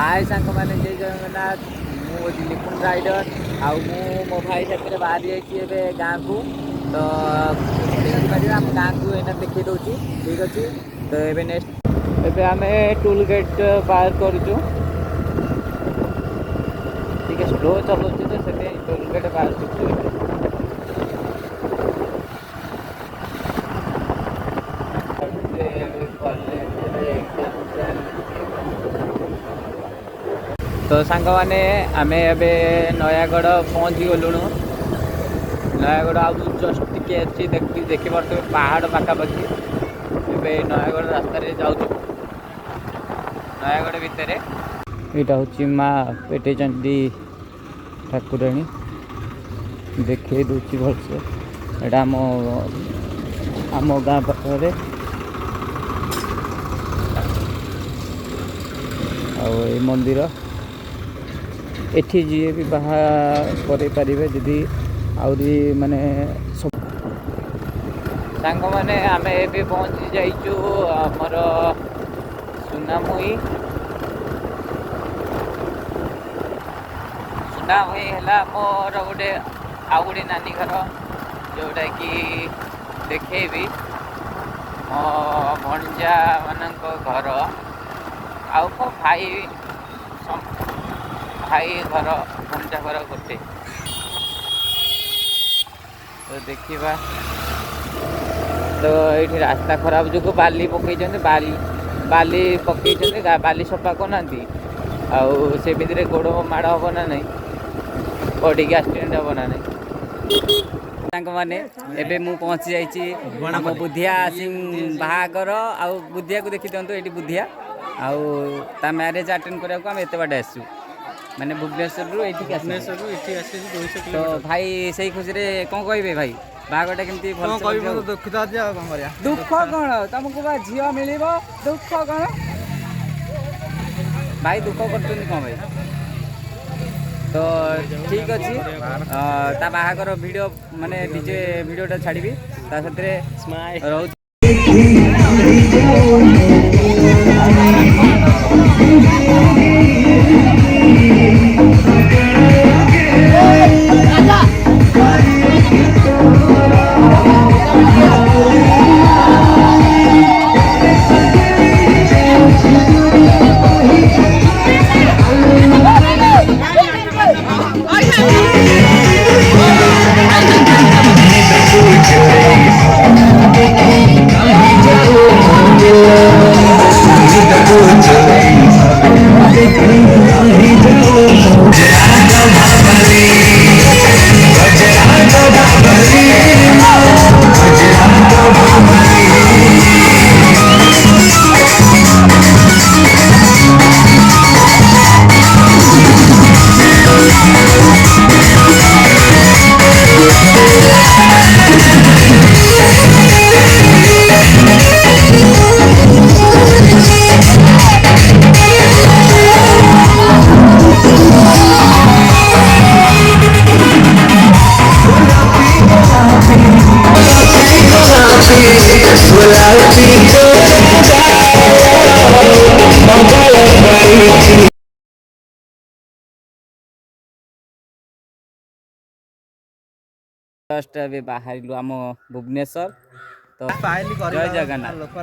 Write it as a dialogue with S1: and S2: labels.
S1: हाय सांग मैंने जय जगन्नाथ मुझे लिपुन राइडर आउ मो भाई साथी बाहरी जाइए गाँ को तो आम गाँ को एना देखी दूसरी ठीक अच्छे तो ये नेक्स्ट एबे आम टोल गेट पार करूँ ठीक स्लो चलाऊँ तो से टोल गेट पार कर तो सांग मैंने आम ए नयागढ़ पहुँची गलुणु नयागढ़ आउ जस्ट टिके अच्छी देखी पारे पहाड़ पाखापाखि ए नयागढ़ रास्तार जाऊँ नयागढ़ भितर यहाँ हूँ माँ पेटे चंडी ठाकुराणी देखे दूसरी भलसे यहाँ आम गाँ पाखे आ मंदिर एठी जी भी बाहा करे पारिबे जदि आउरी माने सांग माने आमे एबे पहुंची जाइचु हमर सुनामुई हैला मोर गोटे आउ गोटे नानी घर जोटा कि देखेबी मो भंजा मानक घर आउ मो भाई घर भंजा घर गोटे तो देखा तो ये रास्ता खराब जो बाली पकई बाली पकई बाली सफा करना आउ से भितर गोड़ माड़ हम ना नहीं बॉडी की एक्सीडेंट हम ना नहीं मैंने एबे मु पहुंची जाइए बुधिया सिंह बाहागर आउ बुधिया को देखी दिखाँ ये बुधिया आउ ता मैरेज अटेंड करने को एत बाटे आसू मैंने भुवनेश्वर तो भाई से खुशी रे कौन कहे भाई बागटा केमती दुख कौन तुमको झील मिल दुख कौन भाई दुख कर कौन भाई तो ठीक अच्छे ता बाहागर वीडियो माने डीजे वीडियोटा छाड़ी ता साथ जस्ट बाहर आम भुवनेश्वर तो जय जगन्नाथ।